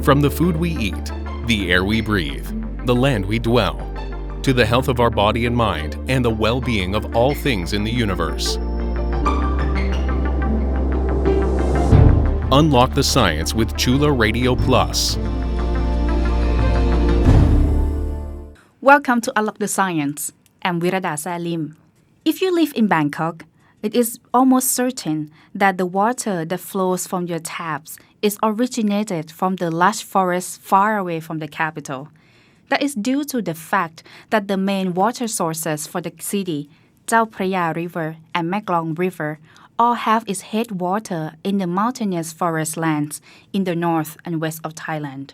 From the food we eat, the air we breathe, the land we dwell, to the health of our body and mind and the well-being of all things in the universe. Unlock the science with Chula Radio Plus. Welcome to Unlock the Science. I'm Virada Salim. If you live in Bangkok, it is almost certain that the water that flows from your taps is originated from the lush forests far away from the capital. That is due to the fact that the main water sources for the city, Chao Phraya River and Meklong River, all have its headwater in the mountainous forest lands in the north and west of Thailand.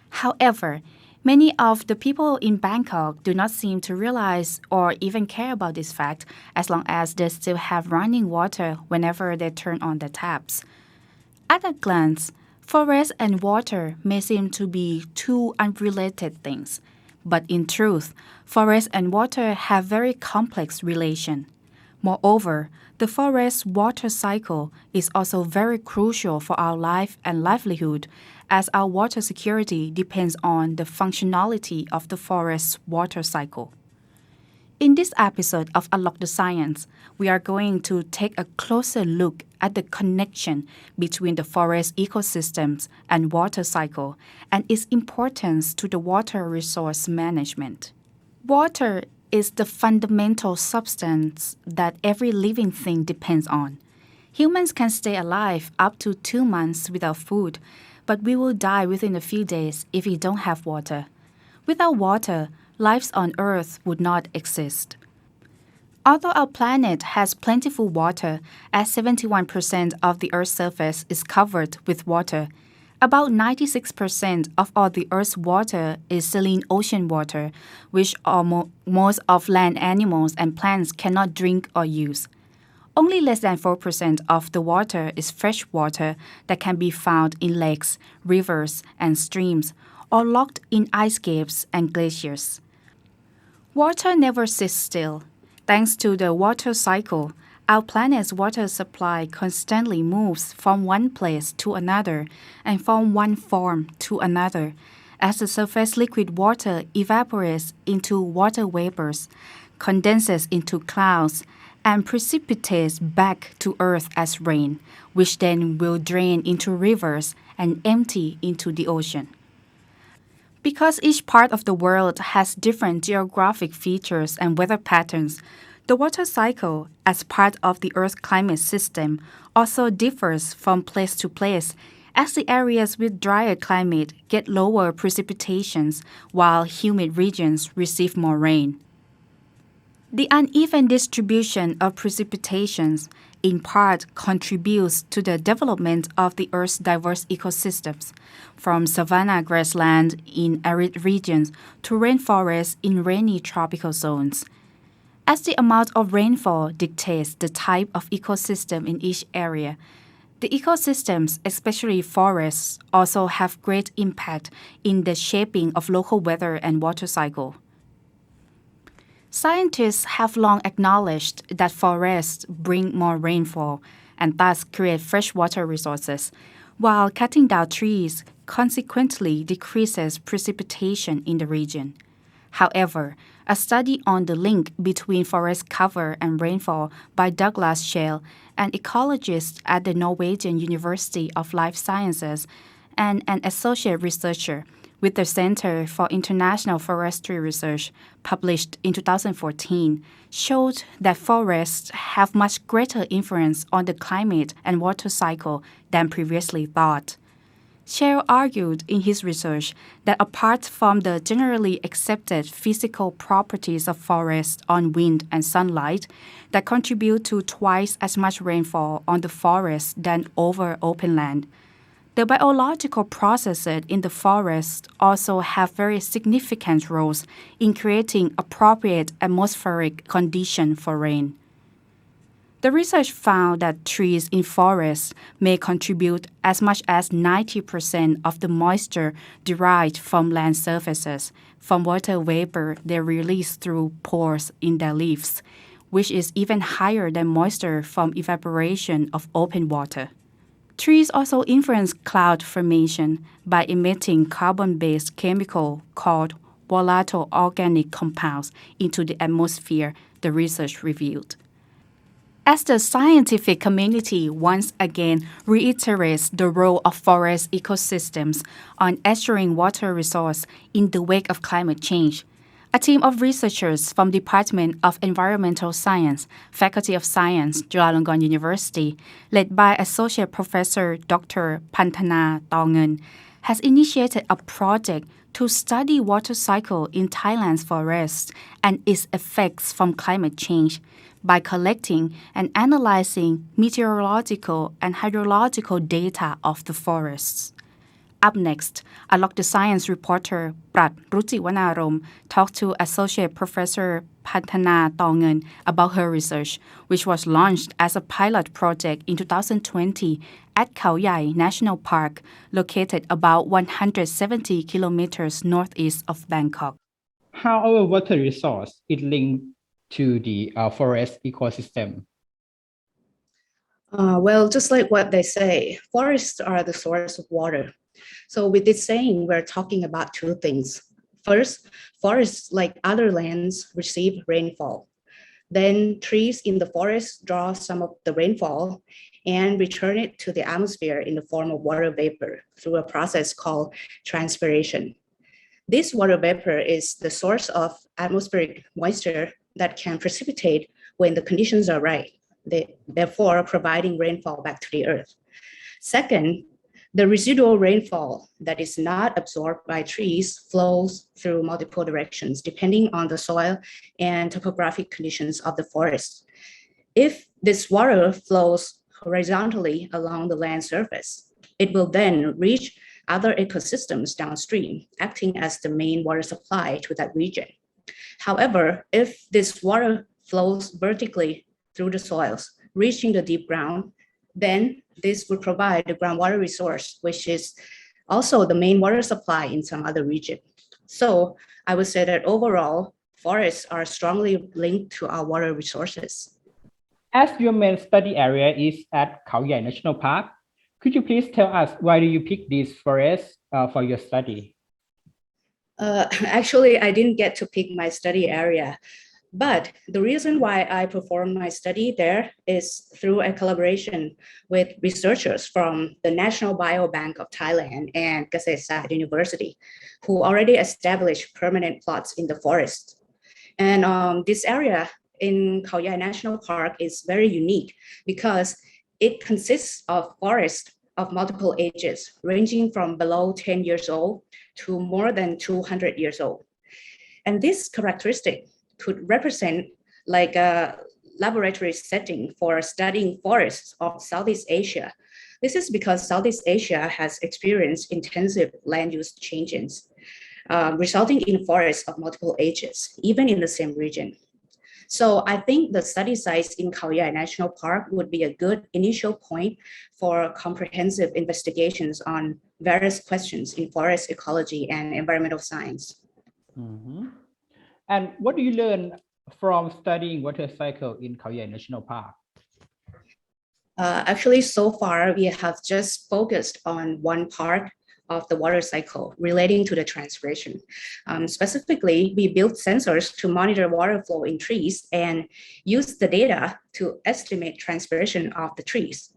However, many of the people in Bangkok do not seem to realize or even care about this fact as long as they still have running water whenever they turn on the taps. At a glance, forest and water may seem to be two unrelated things, but in truth, forest and water have very complex relation. Moreover, the forest water cycle is also very crucial for our life and livelihood, as our water security depends on the functionality of the forest water cycle. In this episode of Unlock the Science, we are going to take a closer look at the connection between the forest ecosystems and water cycle and its importance to the water resource management. Water is the fundamental substance that every living thing depends on. Humans can stay alive up to 2 months without food, but we will die within a few days if we don't have water. Without water, life on Earth would not exist. Although our planet has plentiful water, as 71% of the Earth's surface is covered with water, about 96% of all the Earth's water is saline ocean water, which most of land animals and plants cannot drink or use. Only less than 4% of the water is fresh water that can be found in lakes, rivers, and streams, or locked in ice caves and glaciers. Water never sits still. Thanks to the water cycle, our planet's water supply constantly moves from one place to another and from one form to another, as the surface liquid water evaporates into water vapors, condenses into clouds, and precipitates back to Earth as rain, which then will drain into rivers and empty into the ocean. Because each part of the world has different geographic features and weather patterns, the water cycle, as part of the Earth's climate system, also differs from place to place, as the areas with drier climate get lower precipitations while humid regions receive more rain. The uneven distribution of precipitations in part contributes to the development of the Earth's diverse ecosystems, from savanna grassland in arid regions to rainforests in rainy tropical zones. As the amount of rainfall dictates the type of ecosystem in each area, the ecosystems, especially forests, also have great impact in the shaping of local weather and water cycle. Scientists have long acknowledged that forests bring more rainfall and thus create freshwater resources, while cutting down trees consequently decreases precipitation in the region. However, a study on the link between forest cover and rainfall by Douglas Schell, an ecologist at the Norwegian University of Life Sciences and an associate researcher with the Center for International Forestry Research, published in 2014, showed that forests have much greater influence on the climate and water cycle than previously thought. Schell argued in his research that apart from the generally accepted physical properties of forests on wind and sunlight that contribute to twice as much rainfall on the forest than over open land, the biological processes in the forest also have very significant roles in creating appropriate atmospheric conditions for rain. The research found that trees in forests may contribute as much as 90% of the moisture derived from land surfaces, from water vapor they release through pores in their leaves, which is even higher than moisture from evaporation of open water. Trees also influence cloud formation by emitting carbon-based chemical called volatile organic compounds into the atmosphere, the research revealed. As the scientific community once again reiterates the role of forest ecosystems on assuring water resource in the wake of climate change, a team of researchers from Department of Environmental Science, Faculty of Science, Chulalongkorn University, led by Associate Professor Dr. Pantana Tor-ngern, has initiated a project to study water cycle in Thailand's forests and its effects from climate change by collecting and analyzing meteorological and hydrological data of the forests. Up next, Unlock the Science reporter Prat Ruchiwanarom talked to Associate Professor Pantana Tor-ngern about her research, which was launched as a pilot project in 2020 at Khao Yai National Park, located about 170 kilometers northeast of Bangkok. How our water resource is linked to the forest ecosystem? Well, just like what they say, forests are the source of water. So with this saying, we're talking about two things. First, forests, like other lands, receive rainfall. Then trees in the forest draw some of the rainfall and return it to the atmosphere in the form of water vapor through a process called transpiration. This water vapor is the source of atmospheric moisture that can precipitate when the conditions are right, therefore providing rainfall back to the earth. Second, the residual rainfall that is not absorbed by trees flows through multiple directions depending on the soil and topographic conditions of the forest. If this water flows horizontally along the land surface, it will then reach other ecosystems downstream, acting as the main water supply to that region. However, if this water flows vertically through the soils, reaching the deep ground, then this would provide the groundwater resource, which is also the main water supply in some other region. So I would say that overall, forests are strongly linked to our water resources. As your main study area is at Khao Yai National Park, could you please tell us why do you pick these forests for your study? Actually, I didn't get to pick my study area. But the reason why I performed my study there is through a collaboration with researchers from the National Biobank of Thailand and Assoc University, who already established permanent plots in the forest. And this area in Khao Yai National Park is very unique because it consists of forests of multiple ages, ranging from below 10 years old to more than 200 years old. And this characteristic could represent like a laboratory setting for studying forests of Southeast Asia. This is because Southeast Asia has experienced intensive land use changes, resulting in forests of multiple ages, even in the same region. So I think the study sites in Khao Yai National Park would be a good initial point for comprehensive investigations on various questions in forest ecology and environmental science. Mm-hmm. And what do you learn from studying water cycle in Khao Yai National Park? Actually, so far, we have just focused on one part of the water cycle relating to the transpiration. Specifically, we built sensors to monitor water flow in trees and use the data to estimate transpiration of the trees.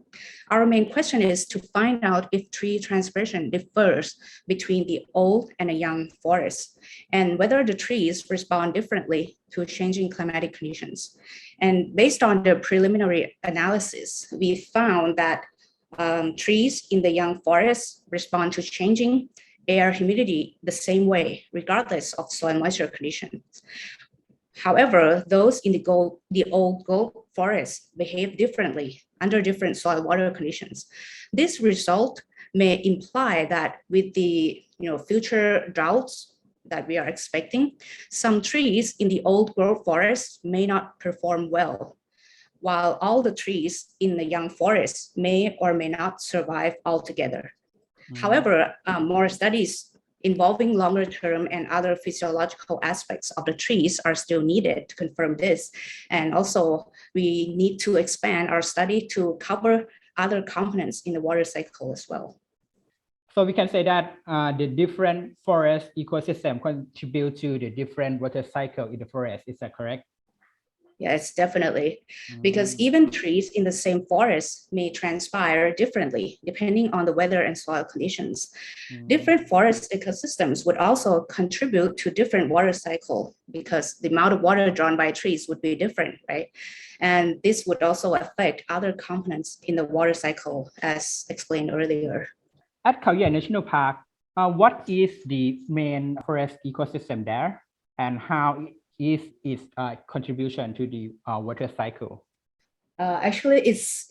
Our main question is to find out if tree transpiration differs between the old and a young forest, and whether the trees respond differently to changing climatic conditions. And based on the preliminary analysis, we found that trees in the young forest respond to changing air humidity the same way, regardless of soil moisture conditions. However, those in the old gold forest behave differently under different soil water conditions. This result may imply that with the future droughts that we are expecting, some trees in the old growth forest may not perform well, while all the trees in the young forest may or may not survive altogether. However, more studies involving longer term and other physiological aspects of the trees are still needed to confirm this. And also, we need to expand our study to cover other components in the water cycle as well. So we can say that the different forest ecosystem contribute to the different water cycle in the forest. Is that correct? Yes, definitely. Because even trees in the same forest may transpire differently depending on the weather and soil conditions. Different forest ecosystems would also contribute to different water cycle because the amount of water drawn by trees would be different, right? And this would also affect other components in the water cycle as explained earlier. At Khao Yai National Park, what is the main forest ecosystem there, and how is its contribution to the water cycle? Actually, it's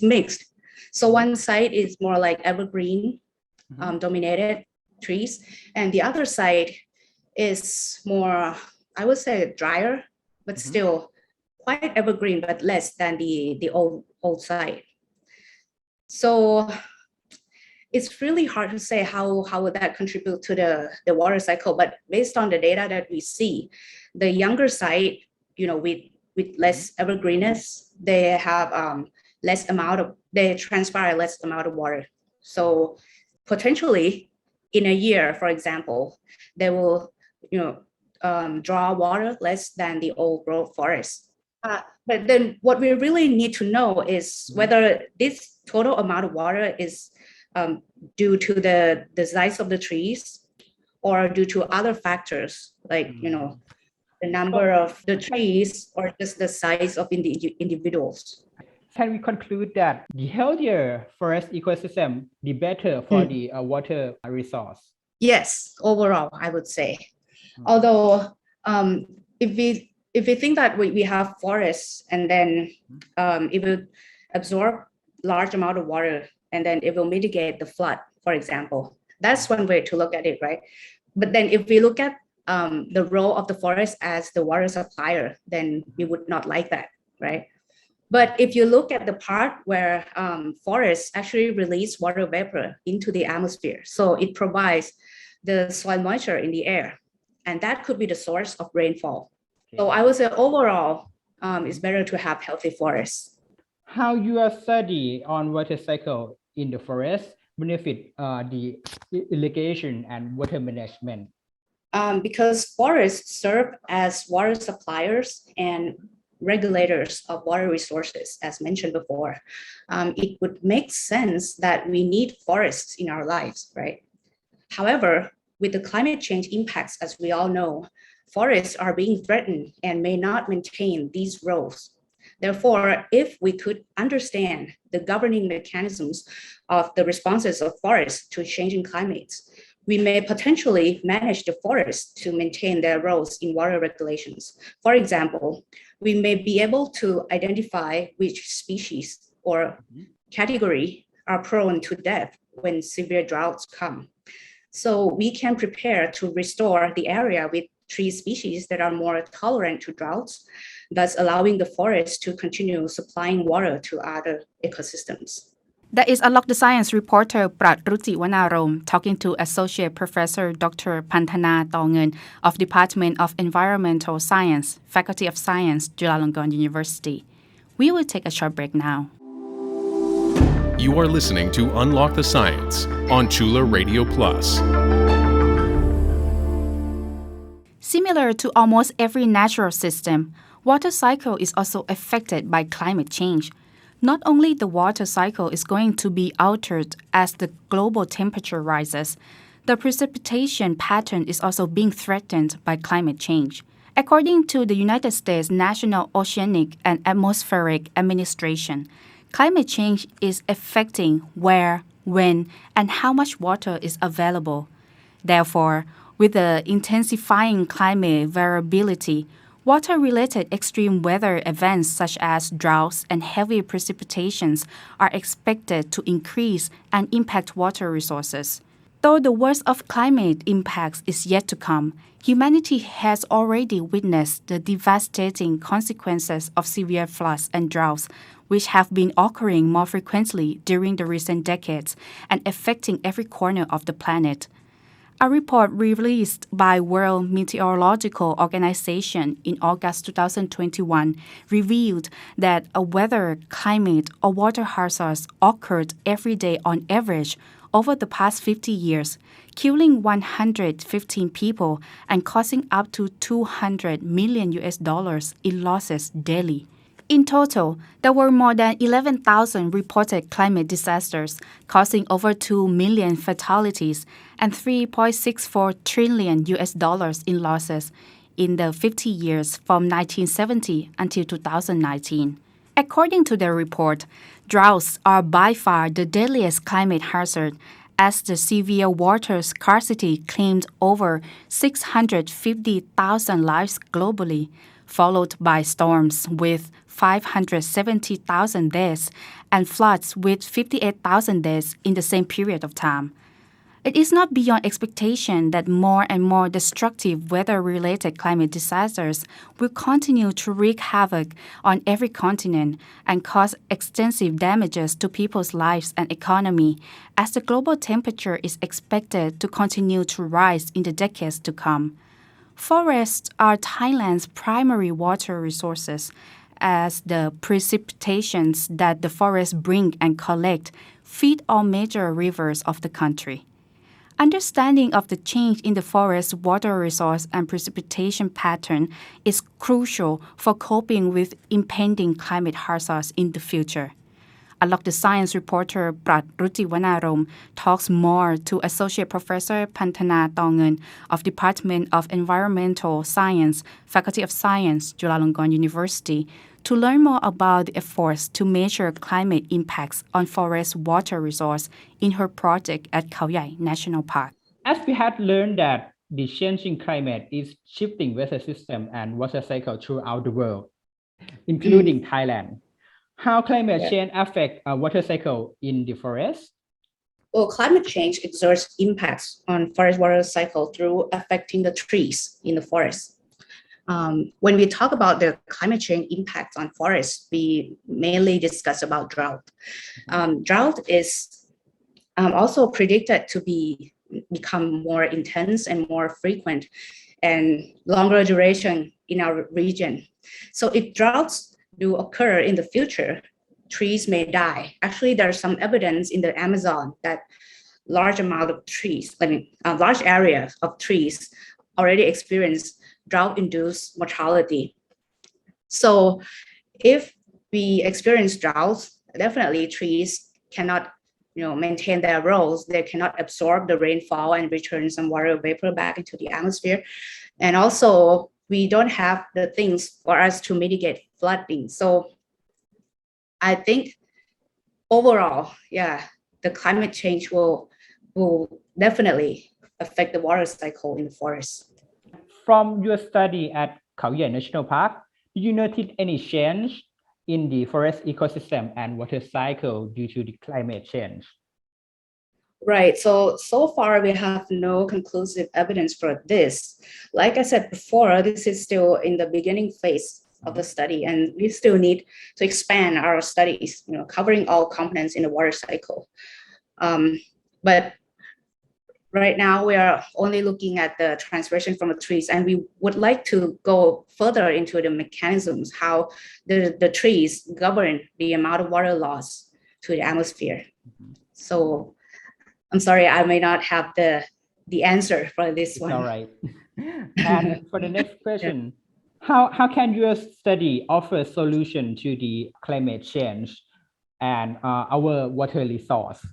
mixed. So one side is more like evergreen dominated trees, and the other side is more, I would say, drier, but still quite evergreen, but less than the old side. So it's really hard to say how would that contribute to the water cycle, but based on the data that we see, the younger side, with less evergreenness, they have they transpire less amount of water. So potentially in a year, for example, they will draw water less than the old growth forest. But then what we really need to know is whether this total amount of water is due to the size of the trees or due to other factors like the number of the trees or just the size of individuals. Can we conclude that the healthier forest ecosystem, the better for the water resource? Yes, overall, I would say. Although if we think that we have forests and then it will absorb large amount of water and then it will mitigate the flood, for example. That's one way to look at it, right? But then if we look at the role of the forest as the water supplier, then we would not like that, right? But if you look at the part where forests actually release water vapor into the atmosphere, so it provides the soil moisture in the air, and that could be the source of rainfall. So I would say overall, it's better to have healthy forests. How your study on water cycle in the forest benefit the irrigation and water management? Because forests serve as water suppliers and regulators of water resources, as mentioned before, it would make sense that we need forests in our lives, right? However, with the climate change impacts, as we all know, forests are being threatened and may not maintain these roles. Therefore, if we could understand the governing mechanisms of the responses of forests to changing climates, we may potentially manage the forests to maintain their roles in water regulations. For example, we may be able to identify which species or category are prone to death when severe droughts come. So we can prepare to restore the area with tree species that are more tolerant to droughts, thus allowing the forest to continue supplying water to other ecosystems. That is Unlock the Science reporter Prat Ruti Wanarom talking to Associate Professor Dr. Pantana Tor-ngern of Department of Environmental Science, Faculty of Science, Chulalongkorn University. We will take a short break now. You are listening to Unlock the Science on Chula Radio Plus. Similar to almost every natural system, water cycle is also affected by climate change. Not only the water cycle is going to be altered as the global temperature rises, the precipitation pattern is also being threatened by climate change. According to the United States National Oceanic and Atmospheric Administration, climate change is affecting where, when, and how much water is available. Therefore, with the intensifying climate variability, water-related extreme weather events such as droughts and heavy precipitations are expected to increase and impact water resources. Though the worst of climate impacts is yet to come, humanity has already witnessed the devastating consequences of severe floods and droughts, which have been occurring more frequently during the recent decades and affecting every corner of the planet. A report released by World Meteorological Organization in August 2021 revealed that a weather, climate, or water hazards occurred every day on average over the past 50 years, killing 115 people and causing up to $200 million in losses daily. In total, there were more than 11,000 reported climate disasters, causing over 2 million fatalities and $3.64 trillion in losses in the 50 years from 1970 until 2019. According to the report, droughts are by far the deadliest climate hazard, as the severe water scarcity claimed over 650,000 lives globally, followed by storms with 570,000 deaths and floods with 58,000 deaths in the same period of time. It is not beyond expectation that more and more destructive weather-related climate disasters will continue to wreak havoc on every continent and cause extensive damages to people's lives and economy, as the global temperature is expected to continue to rise in the decades to come. Forests are Thailand's primary water resources, as the precipitations that the forests bring and collect feed all major rivers of the country. Understanding of the change in the forest water resource and precipitation pattern is crucial for coping with impending climate hazards in the future. Unlock the Science reporter Prat Rutiwanarom talks more to Associate Professor Pantana Tor-ngern of Department of Environmental Science, Faculty of Science, Chulalongkorn University, to learn more about the efforts to measure climate impacts on forest water resource in her project at Khao Yai National Park. As we had learned that the changing climate is shifting weather system and water cycle throughout the world, including Thailand. How climate change affect water cycle in the forest? Well, climate change exerts impacts on forest water cycle through affecting the trees in the forest. When we talk about the climate change impacts on forests, we mainly discuss about drought. Drought is also predicted to become more intense and more frequent and longer duration in our region. So if droughts do occur in the future, trees may die. Actually, there's some evidence in the Amazon that large area of trees already experience drought-induced mortality. So if we experience droughts, definitely trees cannot maintain their roles. They cannot absorb the rainfall and return some water vapor back into the atmosphere. And also, we don't have the things for us to mitigate flooding. So I think overall, the climate change will definitely affect the water cycle in the forest. From your study at Khao Yai National Park, did you notice any change in the forest ecosystem and water cycle due to the climate change? Right. So far, we have no conclusive evidence for this. Like I said before, this is still in the beginning phase of the study, and we still need to expand our studies, covering all components in the water cycle. But right now, we are only looking at the transpiration from the trees, and we would like to go further into the mechanisms, how the trees govern the amount of water loss to the atmosphere. So I'm sorry, I may not have the answer for this one. All right. And for the next question, how can your study offer a solution to the climate change and our water resource?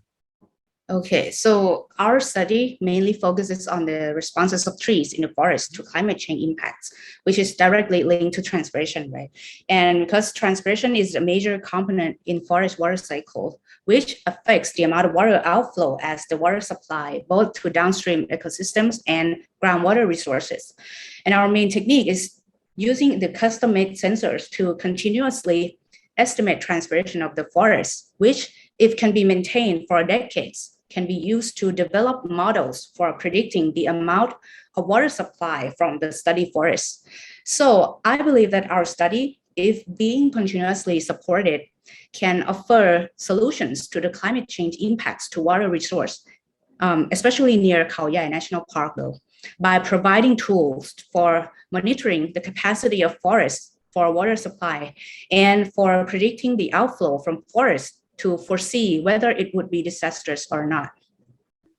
Okay, so our study mainly focuses on the responses of trees in the forest to climate change impacts, which is directly linked to transpiration, right? And because transpiration is a major component in forest water cycle, which affects the amount of water outflow as the water supply, both to downstream ecosystems and groundwater resources. And our main technique is using the custom-made sensors to continuously estimate transpiration of the forest, which, if can be maintained for decades, can be used to develop models for predicting the amount of water supply from the study forests. So I believe that our study, if being continuously supported, can offer solutions to the climate change impacts to water resource especially near Khao Yai National Park, though, by providing tools for monitoring the capacity of forests for water supply and for predicting the outflow from forests to foresee whether it would be disastrous or not.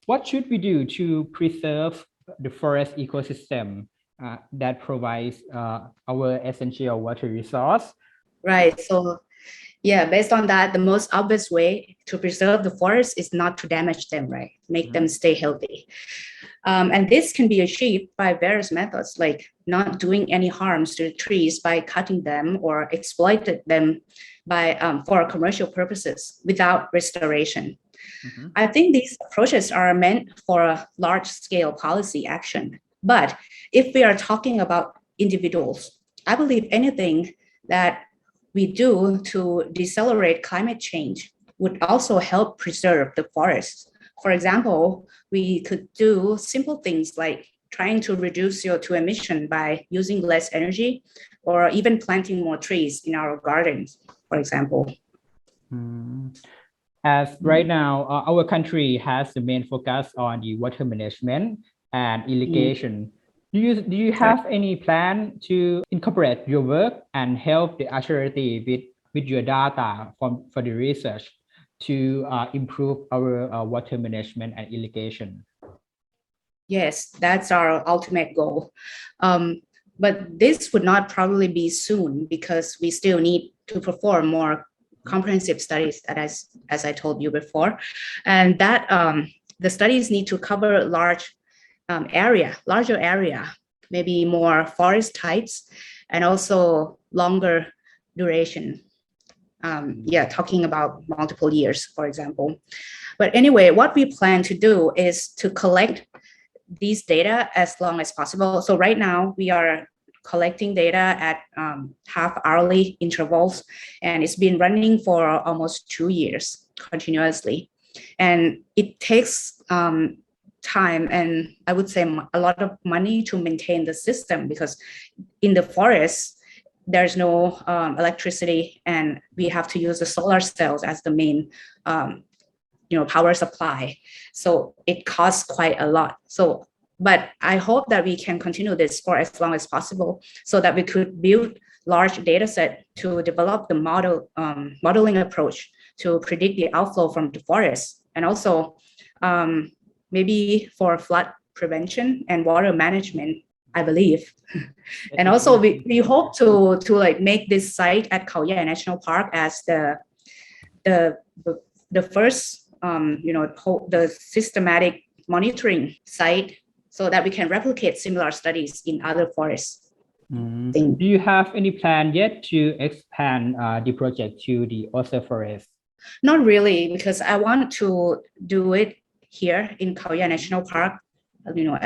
What should we do to preserve the forest ecosystem that provides our essential water resource? Right. So, yeah, based on that, the most obvious way to preserve the forest is not to damage them, right? Make them stay healthy. And this can be achieved by various methods, like not doing any harms to the trees by cutting them or exploiting them by for commercial purposes without restoration. I think these approaches are meant for a large-scale policy action. But if we are talking about individuals, I believe anything that we do to decelerate climate change would also help preserve the forests. For example, we could do simple things like trying to reduce CO2 emission by using less energy or even planting more trees in our gardens, for example. As right now, our country has the main focus on the water management and irrigation. Do you have any plan to incorporate your work and help the authority with your data for the research to improve our water management and irrigation? Yes, that's our ultimate goal. But this would not probably be soon because we still need to perform more comprehensive studies, as I told you before, and that the studies need to cover larger area, maybe more forest types, and also longer duration. Talking about multiple years, for example. But anyway, what we plan to do is to collect these data as long as possible. So right now we are collecting data at half-hourly intervals, and it's been running for almost 2 years continuously. And it takes time and I would say a lot of money to maintain the system because in the forest, there's no electricity and we have to use the solar cells as the main power supply. So it costs quite a lot. But I hope that we can continue this for as long as possible so that we could build large data set to develop the modeling approach to predict the outflow from the forest, and also maybe for flood prevention and water management, I believe. And also we hope to like make this site at Khao Yai National Park as the first the systematic monitoring site so that we can replicate similar studies in other forests. Do you have any plan yet to expand the project to the other forests? Not really, because I want to do it here in Khao Yai National Park,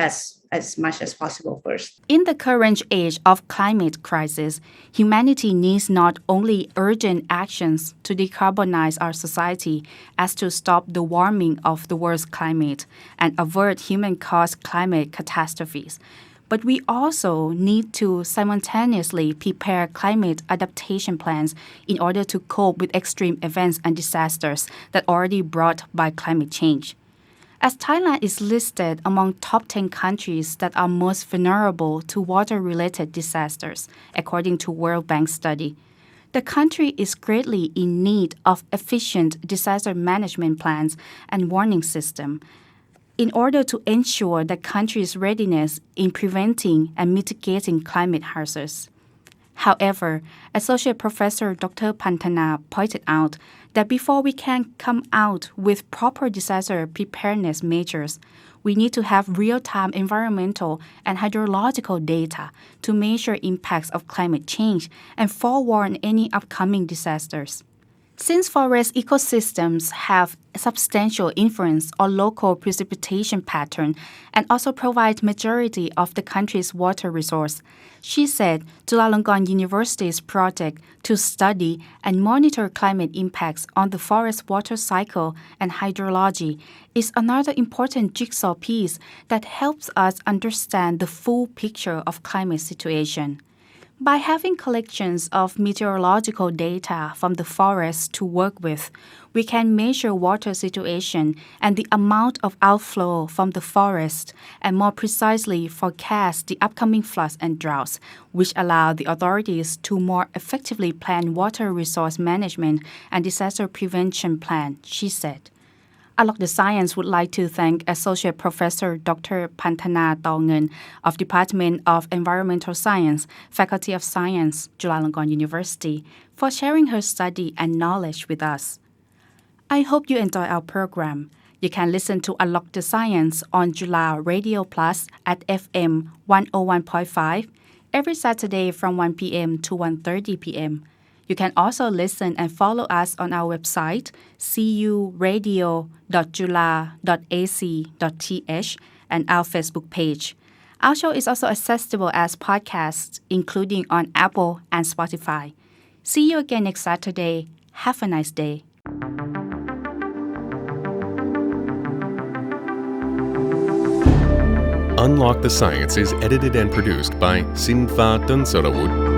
as much as possible first. In the current age of climate crisis, humanity needs not only urgent actions to decarbonize our society as to stop the warming of the world's climate and avert human-caused climate catastrophes, but we also need to simultaneously prepare climate adaptation plans in order to cope with extreme events and disasters that are already brought by climate change. As Thailand is listed among top 10 countries that are most vulnerable to water-related disasters, according to World Bank study, the country is greatly in need of efficient disaster management plans and warning system in order to ensure the country's readiness in preventing and mitigating climate hazards. However, Associate Professor Dr. Pantana pointed out that before we can come out with proper disaster preparedness measures, we need to have real-time environmental and hydrological data to measure impacts of climate change and forewarn any upcoming disasters. Since forest ecosystems have substantial influence on local precipitation pattern and also provide majority of the country's water resource, she said Chulalongkorn University's project to study and monitor climate impacts on the forest water cycle and hydrology is another important jigsaw piece that helps us understand the full picture of climate situation. By having collections of meteorological data from the forest to work with, we can measure water situation and the amount of outflow from the forest and more precisely forecast the upcoming floods and droughts, which allow the authorities to more effectively plan water resource management and disaster prevention plan, she said. Unlock the Science would like to thank Associate Professor Dr. Pantana Tor-ngern of Department of Environmental Science, Faculty of Science, Chulalongkorn University, for sharing her study and knowledge with us. I hope you enjoy our program. You can listen to Unlock the Science on Chula Radio Plus at FM 101.5 every Saturday from 1 p.m. to 1:30 p.m. You can also listen and follow us on our website, curadio.chula.ac.th, and our Facebook page. Our show is also accessible as podcasts, including on Apple and Spotify. See you again next Saturday. Have a nice day. Unlock the Science is edited and produced by Sinfa Tunsarawut